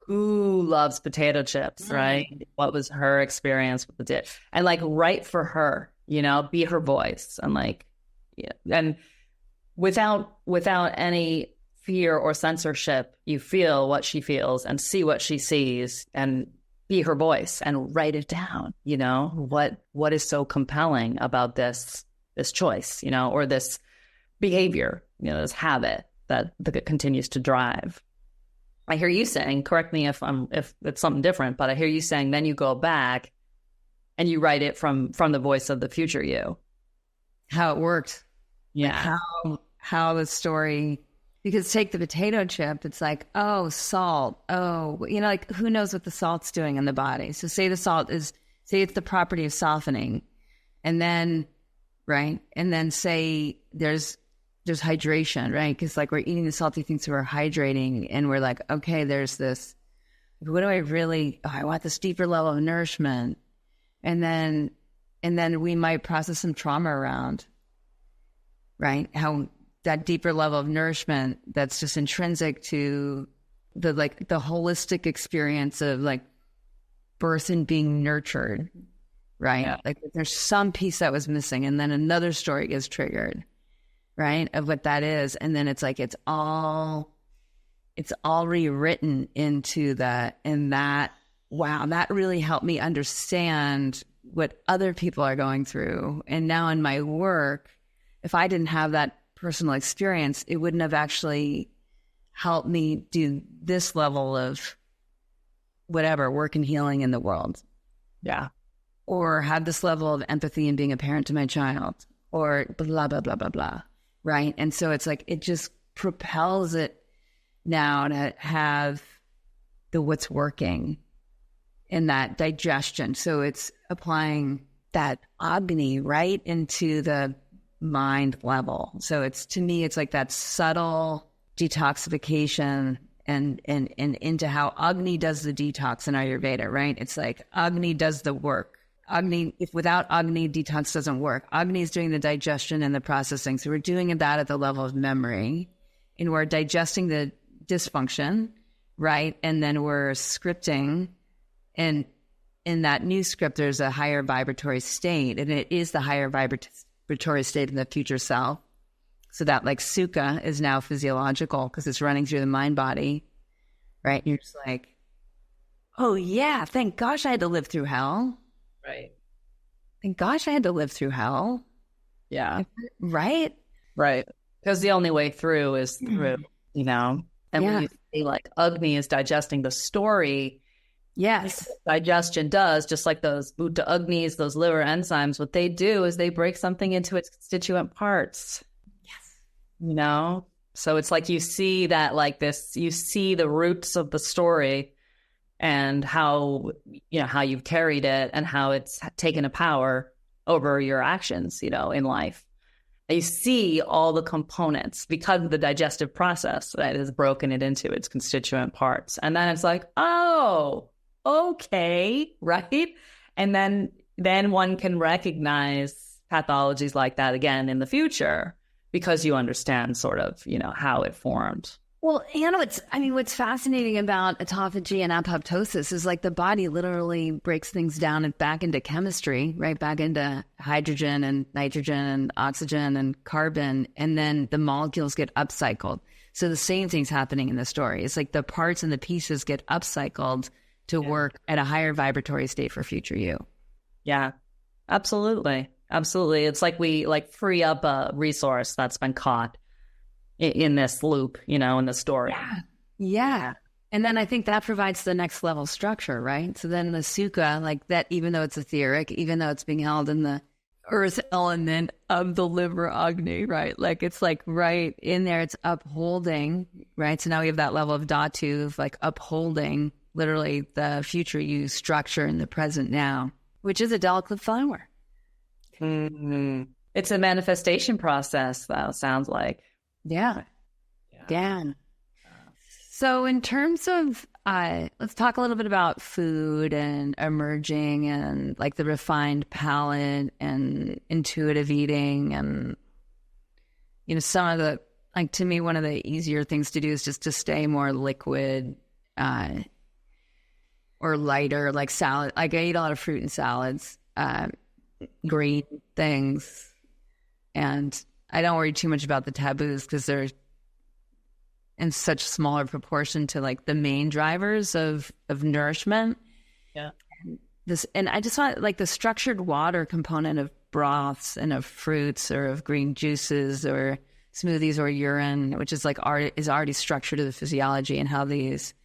Who loves potato chips, right? What was her experience with the dish? And like write for her, be her voice. And like, yeah. And without any fear or censorship, you feel what she feels and see what she sees and be her voice and write it down. What is so compelling about this choice, or this behavior, this habit that continues to drive. I hear you saying, correct me if it's something different, but I hear you saying then you go back and you write it from the voice of the future you. How it worked. Yeah. Like how the story. Because take the potato chip, it's like, oh, salt. Oh, like who knows what the salt's doing in the body. So say it's the property of softening. And then, right. And then say there's hydration, right? Because like we're eating the salty things, so we're hydrating and we're like, okay, there's this, what do I really, I want this deeper level of nourishment. And then we might process some trauma around, right? How that deeper level of nourishment that's just intrinsic to the holistic experience of like birth and being nurtured, right? Yeah. Like there's some piece that was missing and then another story gets triggered, right? Of what that is. And then it's like, it's all rewritten into that. And that, wow, that really helped me understand what other people are going through. And now in my work, if I didn't have that personal experience, it wouldn't have actually helped me do this level of whatever work and healing in the world. Yeah. Or have this level of empathy in being a parent to my child, or blah, blah, blah, blah, blah. Right. And so it's like, it just propels it now to have the what's working in that digestion. So it's applying that Agni right into the mind level. So it's, to me, it's like that subtle detoxification and into how Agni does the detox in Ayurveda, right? It's like Agni does the work. Agni, if without Agni, detox doesn't work. Agni is doing the digestion and the processing. So we're doing that at the level of memory, and we're digesting the dysfunction, right? And then we're scripting, and in that new script, there's a higher vibratory state, and it is the higher vibratory state in the future self. So that like sukha is now physiological because it's running through the mind body, right? You're just like, oh yeah, thank gosh I had to live through hell. Right. Thank gosh I had to live through hell. Yeah. Right? Right. Because the only way through is through, you know? And when you say like Agni is digesting the story, yes, digestion does, just like those Bhuta Agnis, those liver enzymes, what they do is they break something into its constituent parts. Yes. You know? So it's like you see that like this, you see the roots of the story and how, you know, how you've carried it and how it's taken a power over your actions, you know, in life. You see all the components because of the digestive process that has broken it into its constituent parts. And then it's like, oh, okay, right? And then one can recognize pathologies like that again in the future because you understand sort of, you know, how it formed. Well, you know, what's fascinating about autophagy and apoptosis is like the body literally breaks things down and back into chemistry, right? Back into hydrogen and nitrogen and oxygen and carbon, and then the molecules get upcycled. So the same thing's happening in the story. It's like the parts and the pieces get upcycled to work at a higher vibratory state for future you. Yeah, absolutely. Absolutely. It's like we like free up a resource that's been caught in this loop, you know, in the story. Yeah. And then I think that provides the next level structure, right? So then the sukha, like that, even though it's etheric, even though it's being held in the earth element of the liver Agni, right? Like it's like right in there, it's upholding, right? So now we have that level of dhatu of like upholding literally the future you structure in the present now, which is a delicate flower. Mm-hmm. It's a manifestation process, though, sounds like. Yeah. So in terms of, let's talk a little bit about food and emerging and like the refined palate and intuitive eating. And, you know, some of the, like to me, one of the easier things to do is just to stay more liquid or lighter, like salad. Like I eat a lot of fruit and salads, green things. And I don't worry too much about the taboos because they're in such smaller proportion to like the main drivers of nourishment. Yeah. And I just want like the structured water component of broths and of fruits or of green juices or smoothies or urine, which is like is already structured to the physiology, and how these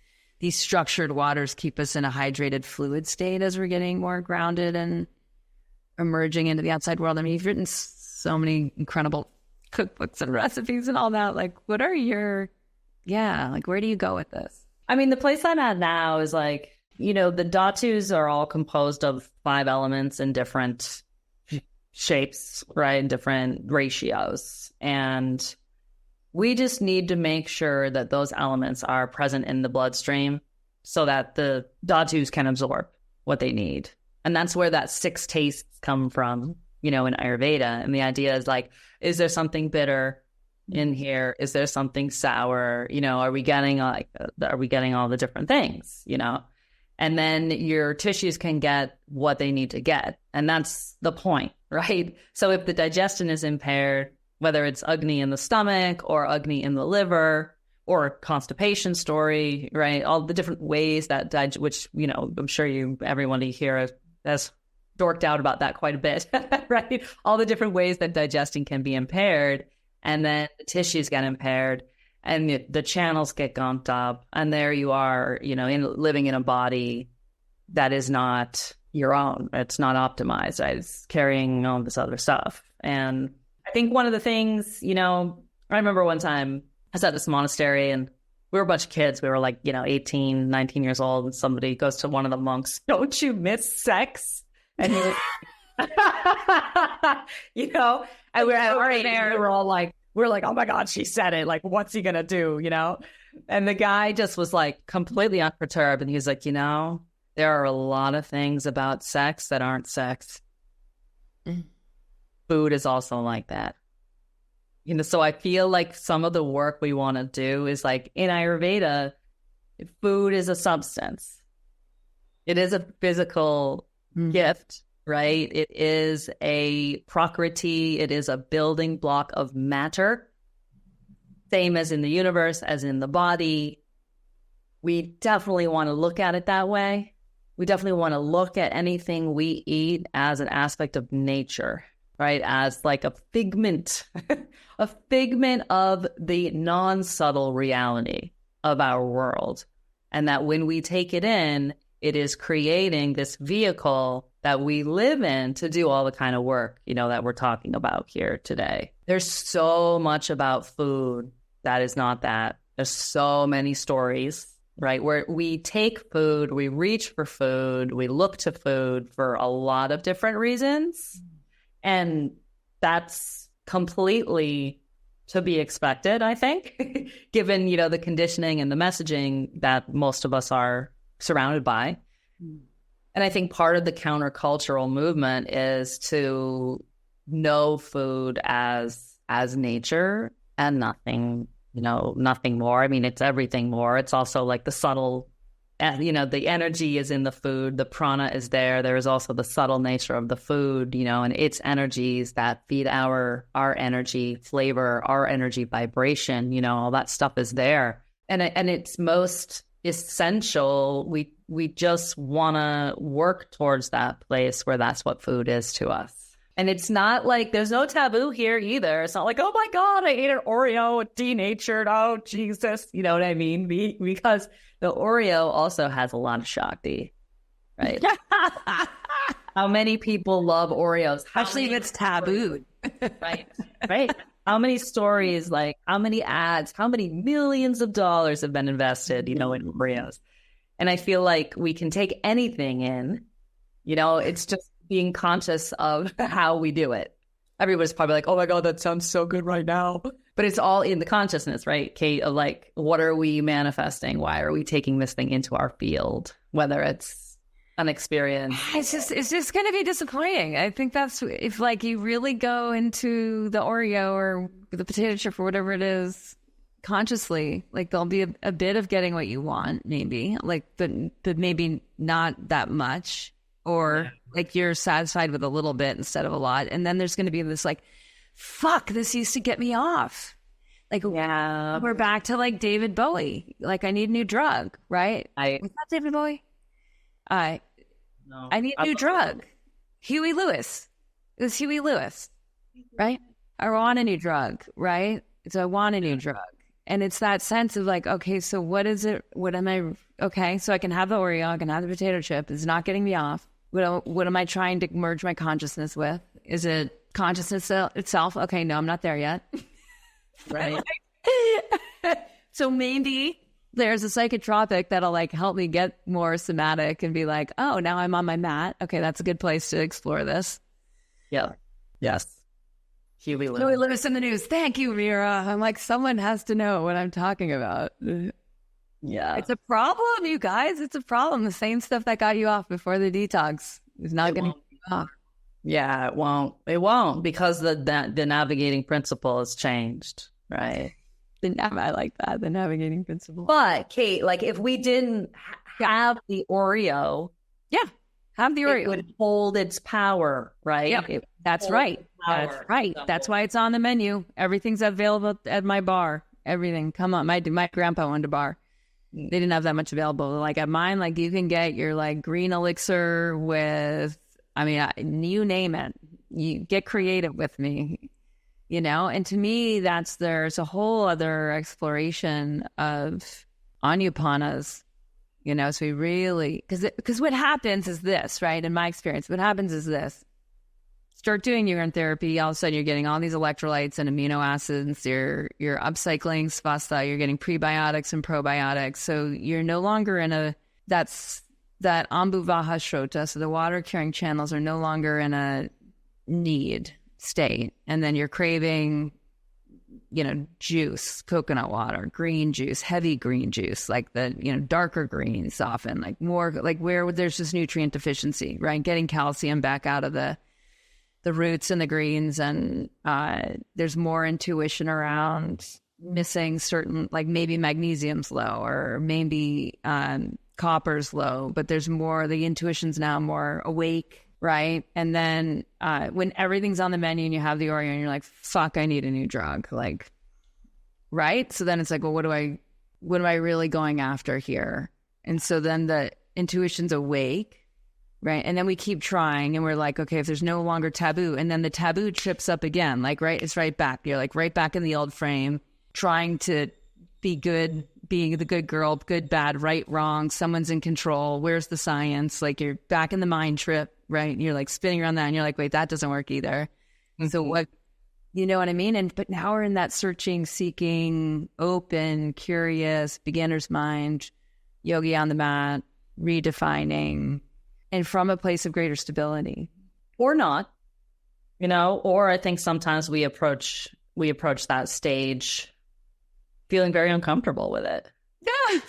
structured waters keep us in a hydrated fluid state as we're getting more grounded and emerging into the outside world. I mean, you've written so many incredible cookbooks and recipes and all that. Like, what are your, like, where do you go with this? I mean, the place I'm at now is like, you know, the dhatus are all composed of 5 elements in different shapes, right? In different ratios. And we just need to make sure that those elements are present in the bloodstream so that the dhatus can absorb what they need. And that's where that 6 tastes come from, you know, in Ayurveda. And the idea is like, is there something bitter in here? Is there something sour? You know, are we getting all the different things, you know? And then your tissues can get what they need to get. And that's the point, right? So if the digestion is impaired, whether it's Agni in the stomach or Agni in the liver or constipation story, right? All the different ways that which, you know, I'm sure everyone here has dorked out about that quite a bit, right? All the different ways that digestion can be impaired, and then the tissues get impaired, and the channels get gunked up, and there you are, living in a body that is not your own. It's not optimized. It's carrying all this other stuff. And I think one of the things, I remember one time I was at this monastery and we were a bunch of kids. We were like, 18, 19 years old. And somebody goes to one of the monks, "Don't you miss sex?" And he was, and we're at our age, we were all like, oh my God, she said it. Like, what's he going to do? And the guy just was like completely unperturbed. And he's like, there are a lot of things about sex that aren't sex. Food is also like that. So I feel like some of the work we want to do is like in Ayurveda, food is a substance. It is a physical gift, right? It is a prakriti. It is a building block of matter. Same as in the universe, as in the body. We definitely want to look at it that way. We definitely want to look at anything we eat as an aspect of nature, right? As like a figment of the non-subtle reality of our world. And that when we take it in, it is creating this vehicle that we live in to do all the kind of work, that we're talking about here today. There's so much about food that is not that. There's so many stories, right? Where we take food, we reach for food, we look to food for a lot of different reasons. And that's completely to be expected, I think, given, the conditioning and the messaging that most of us are surrounded by. And I think part of the countercultural movement is to know food as nature and nothing more. I mean, it's everything more. It's also like the subtle, the energy is in the food. The prana is there. There is also the subtle nature of the food, and its energies that feed our energy flavor, our energy vibration, all that stuff is there. And it's most essential. We just want to work towards that place where that's what food is to us. And it's not like there's no taboo here either. It's not like, oh my God, I ate an Oreo, denatured. Oh, Jesus. You know what I mean? Because the Oreo also has a lot of Shakti, right? How many people love Oreos? Especially if it's tabooed. Right. How many stories, like how many ads, how many millions of dollars have been invested, in Oreos? And I feel like we can take anything in, it's just being conscious of how we do it. Everybody's probably like, oh my God, that sounds so good right now. But it's all in the consciousness, right, Cate, of like, what are we manifesting? Why are we taking this thing into our field? Whether it's an experience. It's just going to be disappointing. I think that's if like you really go into the Oreo or the potato chip or whatever it is consciously, like there'll be a bit of getting what you want, maybe like, but maybe not that much. Or like you're satisfied with a little bit instead of a lot. And then there's going to be this like, fuck, this used to get me off. Like, yeah, we're back to like David Bowie. Like I need a new drug, right? Was that David Bowie? I need a new drug. Huey Lewis. It was Huey Lewis, right? I want a new drug, right? So I want a new drug. And it's that sense of like, okay, so what is it? What am I? Okay, so I can have the Oreo, I can have the potato chip. It's not getting me off. What am I trying to merge my consciousness with? Is it consciousness itself? Okay, no, I'm not there yet. Right. So maybe there's a psychotropic that'll like help me get more somatic and be like, oh, now I'm on my mat. Okay, that's a good place to explore this. Yeah. Yes. Huey Lewis in the news. Thank you, Mira. I'm like, someone has to know what I'm talking about. Yeah. It's a problem, you guys. It's a problem. The same stuff that got you off before the detox is not going to get you off. Yeah, it won't. It won't because the navigating principle has changed, right? I like that, the navigating principle. But, Cate, like if we didn't have the Oreo, have the Oreo. It would hold its power, right? Yeah, that's right. That's right. That's why it's on the menu. Everything's available at my bar. Everything. Come on. My grandpa owned a bar. They didn't have that much available. Like at mine, like you can get your like green elixir with I mean, you name it. You get creative with me, you know? And to me, there's a whole other exploration of anupanas, you know? So we really, because what happens is this, right? In my experience, what happens is this. Start doing urine therapy, all of a sudden you're getting all these electrolytes and amino acids, you're upcycling svastha, you're getting prebiotics and probiotics. So you're no longer in that ambuvaha shrota, so the water carrying channels are no longer in a need state. And then you're craving, you know, juice, coconut water, green juice, heavy green juice, like the, you know, darker greens often, like more like where there's just nutrient deficiency, right? Getting calcium back out of the roots and the greens, and there's more intuition around missing certain, like maybe magnesium's low or maybe copper's low, but there's more, the intuition's now more awake, right? And then when everything's on the menu and you have the Oreo and you're like, fuck, I need a new drug, like, right? So then it's like, well, what am I really going after here? And so then the intuition's awake. Right. And then we keep trying and we're like, okay, if there's no longer taboo, and then the taboo trips up again, like, right, it's right back. You're like right back in the old frame, trying to be good, being the good girl, good, bad, right, wrong. Someone's in control. Where's the science? Like you're back in the mind trip, right? And you're like spinning around that and you're like, wait, that doesn't work either. Mm-hmm. So what, you know what I mean? But now we're in that searching, seeking, open, curious, beginner's mind, yogi on the mat, redefining, and from a place of greater stability. Or not, you know, or I think sometimes we approach that stage feeling very uncomfortable with it. Yeah.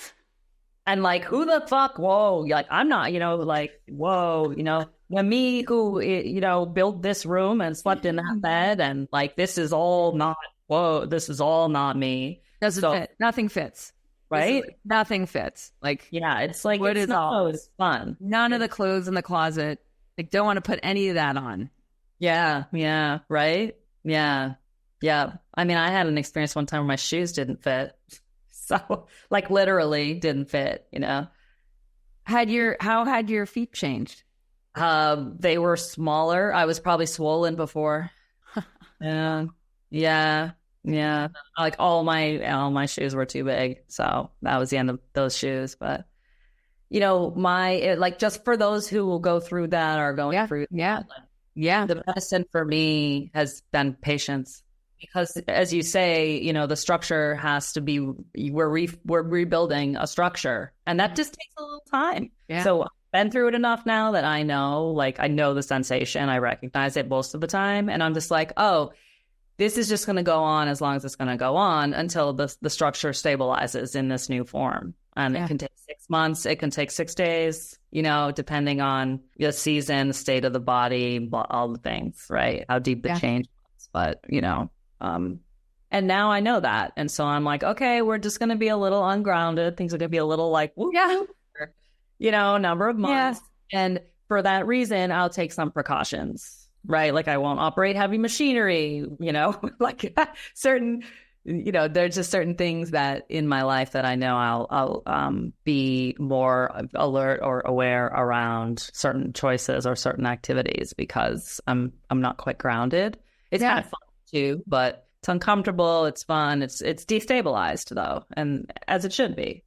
And like, who the fuck? Whoa. Like, I'm not, you know, like, whoa, you know, when me who, you know, built this room and slept in that bed and like, this is all not me. Doesn't fit. Nothing fits. Right? Nothing fits. Like, yeah, it's like, what it's is not all? always fun. None of the clothes in the closet. Like, don't want to put any of that on. Yeah. Right? Yeah. I mean, I had an experience one time where my shoes didn't fit. So, like, literally didn't fit, you know? How had your feet changed? They were smaller. I was probably swollen before. Yeah. Like all my shoes were too big. So that was the end of those shoes. But, you know, like just for those who will go through that or going through that, the medicine for me has been patience. Because as you say, you know, the structure has to be, we're rebuilding a structure, and that just takes a little time. Yeah. So I've been through it enough now that I know the sensation, I recognize it most of the time. And I'm just like, oh, this is just going to go on as long as it's going to go on until the structure stabilizes in this new form. And it can take 6 months. It can take 6 days, you know, depending on the season, the state of the body, all the things, right? How deep the change was. But, you know, and now I know that. And so I'm like, okay, we're just going to be a little ungrounded. Things are going to be a little like, you know, number of months. Yeah. And for that reason, I'll take some precautions, right? Like I won't operate heavy machinery, you know, like certain, you know, there's just certain things that in my life that I know I'll be more alert or aware around certain choices or certain activities because I'm not quite grounded. It's kind of fun too, but it's uncomfortable. It's fun. It's destabilized though. And as it should be.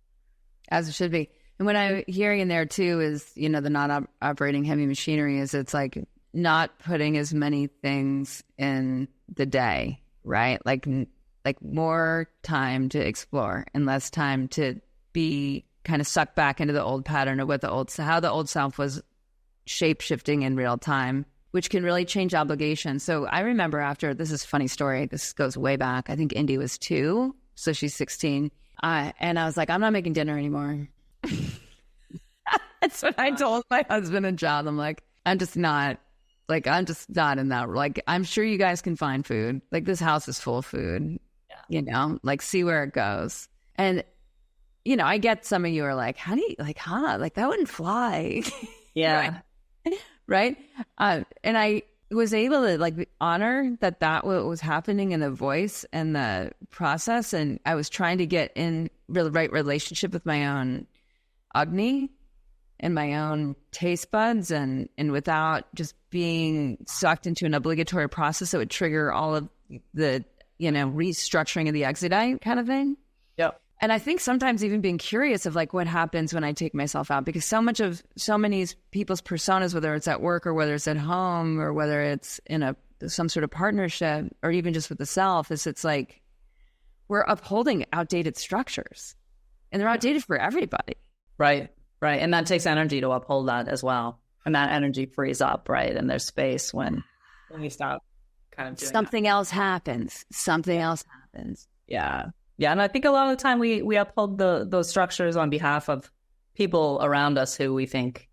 As it should be. And what I'm hearing in there too is, you know, the not operating heavy machinery is it's like not putting as many things in the day, right? Like more time to explore and less time to be kind of sucked back into the old pattern of how the old self was shape shifting in real time, which can really change obligation. So I remember this is a funny story. This goes way back. I think Indy was 2, so she's 16. And I was like, I'm not making dinner anymore. That's what I told my husband and John. I'm like, I'm just not in that. Like, I'm sure you guys can find food. Like, this house is full of food, you know, like, see where it goes. And, you know, I get some of you are like, how do you, like, like that wouldn't fly. Yeah. Right. And I was able to like honor that what was happening in the voice and the process. And I was trying to get in the right relationship with my own Agni, in my own taste buds and without just being sucked into an obligatory process that would trigger all of the, restructuring of the exudate kind of thing. Yep. And I think sometimes even being curious of like what happens when I take myself out, because so many people's personas, whether it's at work or whether it's at home or whether it's in some sort of partnership or even just with the self, it's like we're upholding outdated structures and they're outdated for everybody. Right. Right. And that takes energy to uphold that as well. And that energy frees up, right? And there's space when you stop kind of doing something else happens. Something else happens. Yeah. Yeah. And I think a lot of the time we uphold those structures on behalf of people around us who we think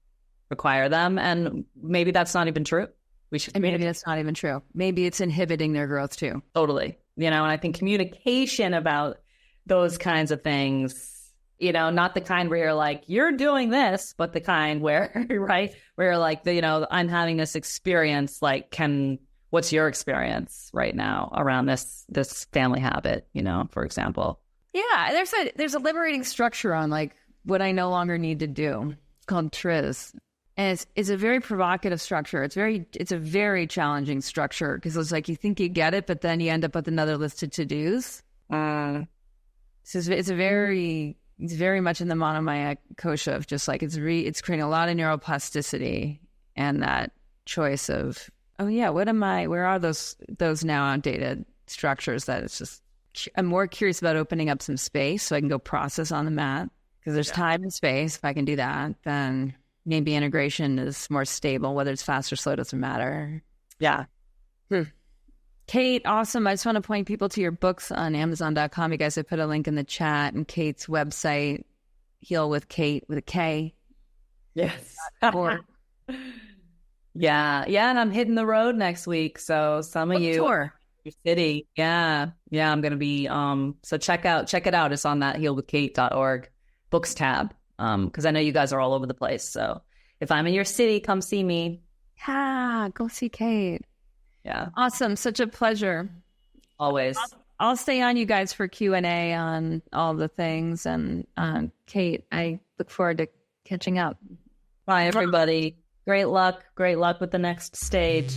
require them. And maybe that's not even true. Maybe that's not even true. Maybe it's inhibiting their growth too. Totally. And I think communication about those kinds of things, not the kind where you're like, you're doing this, but the kind where, right, where you're like, I'm having this experience, like, what's your experience right now around this family habit, for example? Yeah, there's a liberating structure on like what I no longer need to do. It's called TRIZ. And it's a very provocative structure. It's a very challenging structure because it's like you think you get it, but then you end up with another list of to-dos. So it's very much in the Monomaya kosha of just like it's creating a lot of neuroplasticity and that choice of, oh yeah, where are those now outdated structures that it's just, I'm more curious about opening up some space so I can go process on the mat because there's time and space. If I can do that, then maybe integration is more stable, whether it's fast or slow, doesn't matter. Yeah. Cate, awesome. I just want to point people to your books on Amazon.com. You guys have put a link in the chat and Cate's website, Heal with Cate with a K. Yes. Yeah. And I'm hitting the road next week. So some of you, tour. Your city. Yeah. I'm going to be, so check it out. It's on that healwithcate.org books tab. Cause I know you guys are all over the place. So if I'm in your city, come see me. Yeah. Go see Cate. Yeah. Awesome. Such a pleasure. Always. I'll stay on you guys for Q&A on all the things. And Cate, I look forward to catching up. Bye, everybody. Great luck with the next stage.